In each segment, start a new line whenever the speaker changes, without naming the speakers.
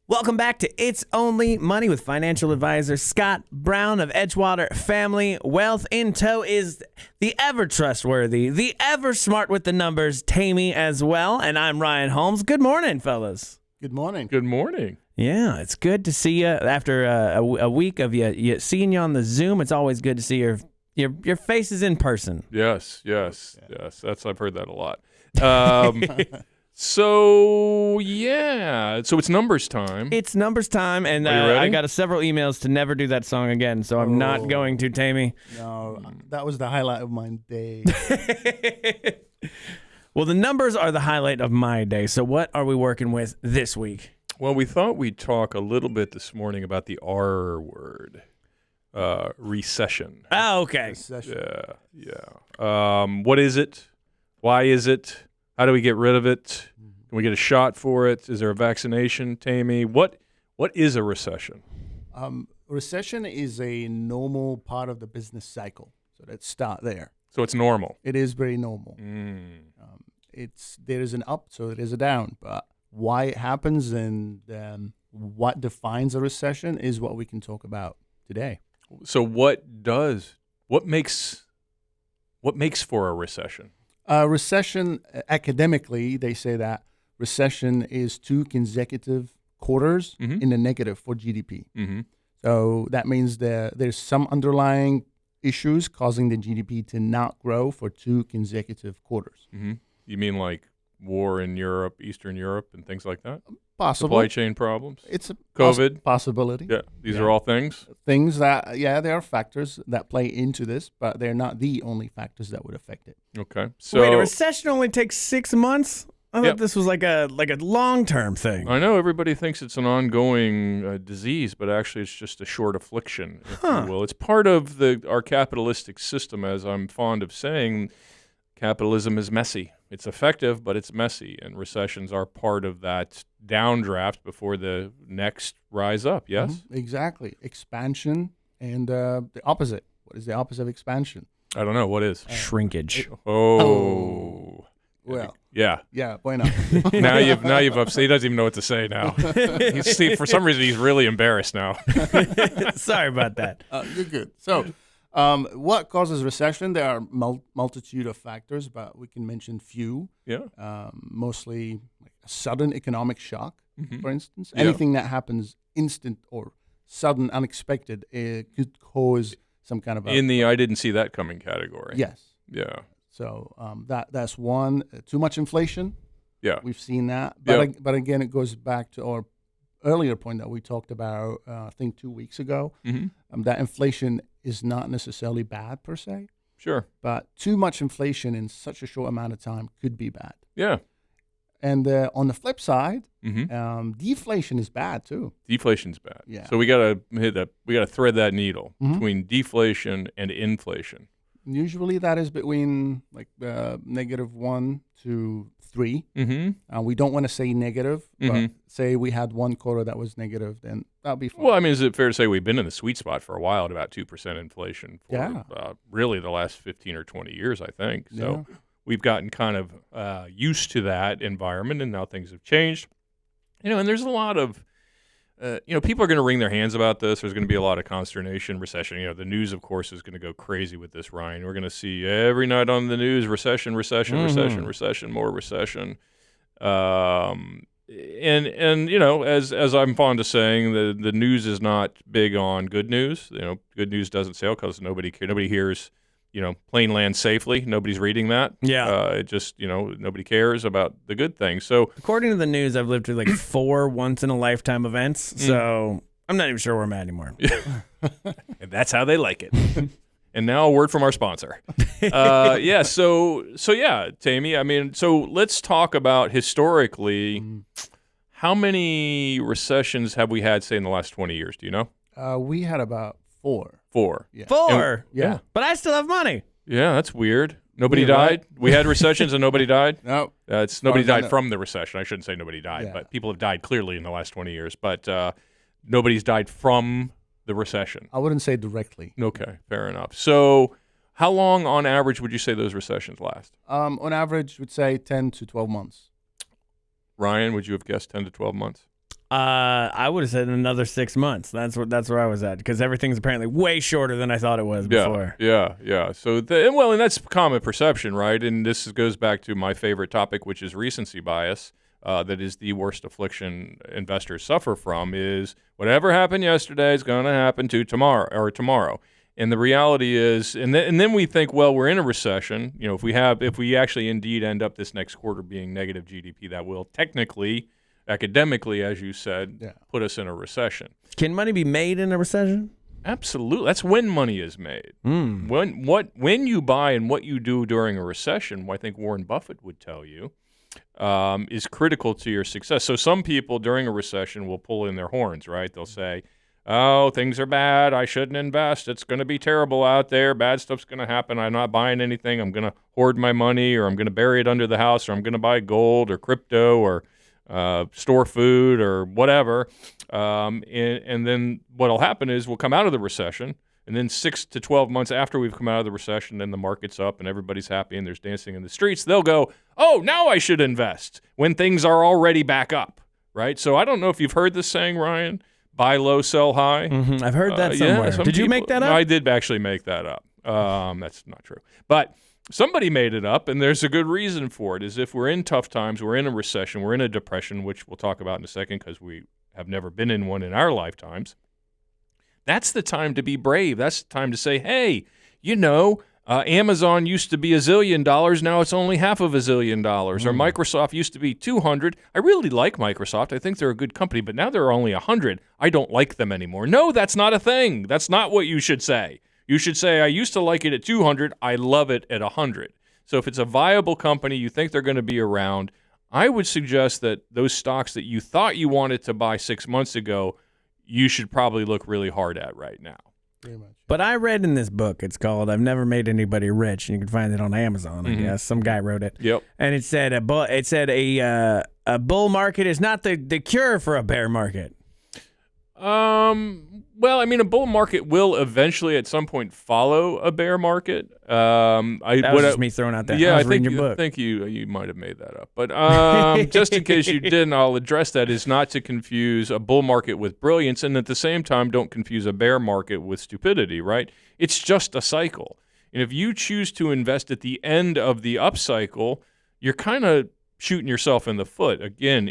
Welcome back to It's Only Money with financial advisor Scott Brown of Edgewater Family Wealth. In tow is the ever trustworthy, the ever smart with the numbers, Tammy as well. And I'm Ryan Holmes. Good morning, fellas.
Good morning.
Good morning.
Yeah, it's good to see you after a week of you seeing you on the Zoom. It's always good to see your faces in person.
Yes. I've heard that a lot. So it's numbers time.
It's numbers time, and I got several emails to never do that song again, so I'm not going to, Tammy.
No, that was the highlight of my day.
Well, the numbers are the highlight of my day, so what are we working with this week?
Well, we thought we'd talk a little bit this morning about the R word, recession.
Oh, okay.
Recession.
Yeah. What is it? Why is it? How do we get rid of it? Can we get a shot for it? Is there a vaccination, Tammy? What is a recession?
Recession is a normal part of the business cycle. So let's start there.
So it's normal.
It is very normal. There is an up, so there is a down. But why it happens and what defines a recession is what we can talk about today.
So what makes for a recession?
Recession, academically, they say that recession is 2 consecutive quarters in the negative for GDP.
Mm-hmm.
So that means there's some underlying issues causing the GDP to not grow for 2 consecutive quarters.
Mm-hmm. You mean like war in Europe, Eastern Europe, and things like that?
Possible.
Supply chain problems?
It's a
COVID?
possibility.
Yeah, these are all things?
Things that, there are factors that play into this, but they're not the only factors that would affect it.
Okay. So
Wait, a recession only takes 6 months? I thought this was like a long-term thing.
I know everybody thinks it's an ongoing disease, but actually it's just a short affliction, if you will. It's part of our capitalistic system, as I'm fond of saying. Capitalism is messy. It's effective, but it's messy, and recessions are part of that downdraft before the next rise up, yes?
Mm-hmm. Exactly. Expansion and the opposite. What is the opposite of expansion?
I don't know. What is?
Shrinkage.
Well,
Yeah.
yeah, bueno.
Now you've upset. He doesn't even know what to say now. For some reason, he's really embarrassed now.
Sorry about that.
You're good. So what causes recession? There are multitude of factors, but we can mention few.
Yeah.
Mostly like a sudden economic shock, for instance.
Yeah.
Anything that happens instant or sudden, unexpected, could cause some kind of
In the I didn't see that coming category.
Yes.
Yeah.
So that's one. Too much inflation.
Yeah.
We've seen that.
Yeah.
But again, it goes back to our earlier point that we talked about, I think 2 weeks ago, that inflation is not necessarily bad per se,
Sure.
but too much inflation in such a short amount of time could be bad.
Yeah.
And on the flip side, deflation is bad too.
Deflation's bad.
Yeah.
So we gotta thread that needle between deflation and inflation.
Usually that is between like -1 to 3.
Mm-hmm.
We don't want to say negative, but say we had one quarter that was negative, then that'll be fine.
Well, I mean, is it fair to say we've been in the sweet spot for a while at about 2% inflation for really the last 15 or 20 years, I think. So we've gotten kind of used to that environment, and now things have changed. And there's a lot of, people are going to wring their hands about this. There's going to be a lot of consternation, recession. The news, of course, is going to go crazy with this, Ryan. We're going to see every night on the news, recession, more recession. As I'm fond of saying, the news is not big on good news. Good news doesn't sell because nobody hears, plane lands safely. Nobody's reading that.
Yeah.
It just, nobody cares about the good things. So
According to the news, I've lived through like 4 once-in-a-lifetime events, so I'm not even sure where I'm at anymore.
and that's how they like it. And now a word from our sponsor. So Tammy, I mean, so let's talk about historically, how many recessions have we had, say, in the last 20 years? Do you know?
We had about 4.
4.
Yeah.
4?
Yeah.
But I still have money.
Yeah, that's weird. Nobody
Yeah, right.
died? We had recessions and nobody died?
No.
It's nobody
as I
died
know.
from the recession. I shouldn't say nobody died,
Yeah.
but people have died clearly in the last 20 years. But nobody's died from the recession.
I wouldn't say directly.
Okay, fair enough. So how long on average would you say those recessions last?
On average, we'd say 10 to 12 months.
Ryan, would you have guessed 10 to 12 months?
I would have said another 6 months. That's where I was at, because everything's apparently way shorter than I thought it was before.
Yeah. So, and that's common perception, right? And this goes back to my favorite topic, which is recency bias. That is the worst affliction investors suffer from. Is whatever happened yesterday is going to happen to tomorrow. And the reality is, and then we think, well, we're in a recession. If we actually indeed end up this next quarter being negative GDP, that will technically, academically, as you said, put us in a recession.
Can money be made in a recession?
Absolutely. That's when money is made. When you buy and what you do during a recession, I think Warren Buffett would tell you, is critical to your success. So some people during a recession will pull in their horns, right? They'll say, oh, things are bad. I shouldn't invest. It's going to be terrible out there. Bad stuff's going to happen. I'm not buying anything. I'm going to hoard my money, or I'm going to bury it under the house, or I'm going to buy gold or crypto or store food or whatever. And then what'll happen is we'll come out of the recession, and then 6 to 12 months after we've come out of the recession and the market's up and everybody's happy and there's dancing in the streets, they'll go, oh, now I should invest when things are already back up, right? So I don't know if you've heard this saying, Ryan, buy low, sell high.
Mm-hmm. I've heard that somewhere. Did you make that up?
I did actually make that up. That's not true. But somebody made it up, and there's a good reason for it, is if we're in tough times, we're in a recession, we're in a depression, which we'll talk about in a second because we have never been in one in our lifetimes. That's the time to be brave. That's the time to say, hey, Amazon used to be $1 zillion. Now it's only half of $1 zillion. Or Microsoft used to be 200. I really like Microsoft. I think they're a good company, but now they're only 100. I don't like them anymore. No, that's not a thing. That's not what you should say. You should say, I used to like it at 200. I love it at 100. So if it's a viable company, you think they're going to be around, I would suggest that those stocks that you thought you wanted to buy 6 months ago, you should probably look really hard at right now.
Pretty much.
But I read in this book, it's called I've Never Made Anybody Rich, and you can find it on Amazon, I guess. Some guy wrote it.
Yep.
And it said a bull market is not the cure for a bear market.
Well, a bull market will eventually at some point follow a bear market.
That was just me throwing out that.
Yeah,
I
think you might have made that up. But just in case you didn't, I'll address that, is not to confuse a bull market with brilliance, and at the same time, don't confuse a bear market with stupidity, right? It's just a cycle. And if you choose to invest at the end of the upcycle, you're kind of shooting yourself in the foot. Again,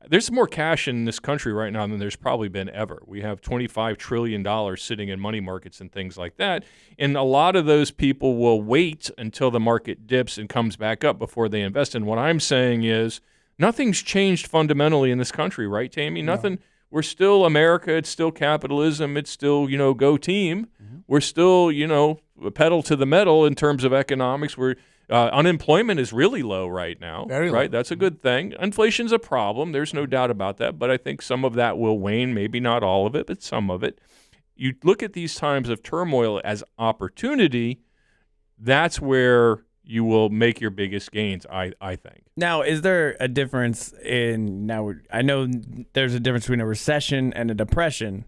there's more cash in this country right now than there's probably been ever. We have $25 trillion sitting in money markets and things like that. And a lot of those people will wait until the market dips and comes back up before they invest. And what I'm saying is nothing's changed fundamentally in this country, right, Tammy? Nothing. We're still America. It's still capitalism. It's still, go team. We're still, pedal to the metal in terms of economics. Unemployment is really low right now.
Very low.
Right? That's a good thing. Inflation's a problem. There's no doubt about that. But I think some of that will wane. Maybe not all of it, but some of it. You look at these times of turmoil as opportunity. That's where you will make your biggest gains, I think.
Now, is there a difference I know there's a difference between a recession and a depression,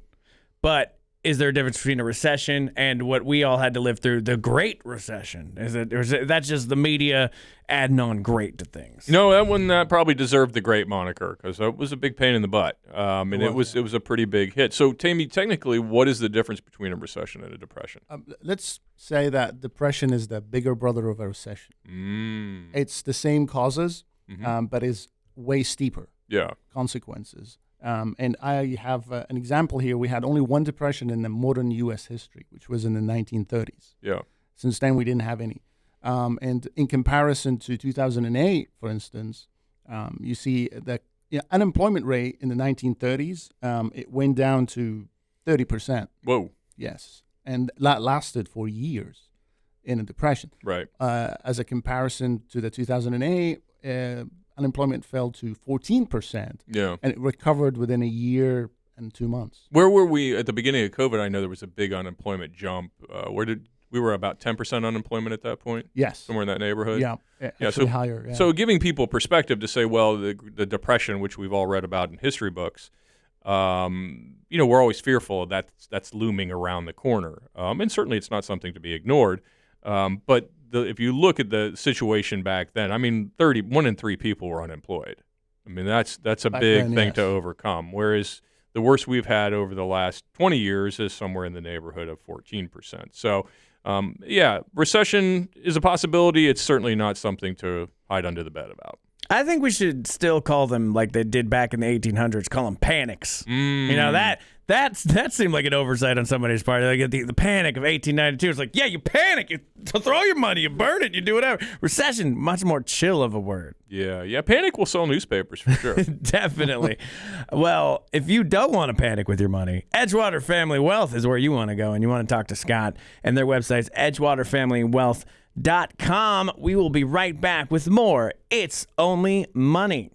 but is there a difference between a recession and what we all had to live through, the Great Recession? Or is that just the media adding on great to things?
No, that one probably deserved the great moniker because it was a big pain in the butt, and it was a pretty big hit. So, Tammy, technically, what is the difference between a recession and a depression?
Let's say that depression is the bigger brother of a recession. It's the same causes, but is way steeper consequences. And I have an example here. We had only one depression in the modern U.S. history, which was in the 1930s.
Yeah.
Since then, we didn't have any. And in comparison to 2008, for instance, you see the unemployment rate in the 1930s, it went down to 30%.
Whoa.
Yes. And that lasted for years in a depression.
Right.
As a comparison to the 2008, unemployment fell to 14%.
Yeah.
And it recovered within a year and 2 months.
Where were we at the beginning of COVID? I know there was a big unemployment jump. We were about 10% unemployment at that point?
Yes.
Somewhere in that neighborhood?
Yeah. Actually higher. Yeah.
So giving people perspective to say, well, the depression, which we've all read about in history books, we're always fearful that's looming around the corner. And certainly it's not something to be ignored. But if you look at the situation back then, 1 in 3 people were unemployed. I mean, that's a big thing to overcome. Whereas the worst we've had over the last 20 years is somewhere in the neighborhood of 14%. So, recession is a possibility. It's certainly not something to hide under the bed about.
I think we should still call them like they did back in the 1800s, call them panics. You know, that seemed like an oversight on somebody's part. Like the panic of 1892. It's like, yeah, you panic, you throw your money, you burn it, you do whatever. Recession, much more chill of a word.
Yeah, panic will sell newspapers for sure.
Definitely. Well, if you don't want to panic with your money, Edgewater Family Wealth is where you want to go, and you want to talk to Scott, and their website's edgewaterfamilywealth.com. We will be right back with more It's Only Money.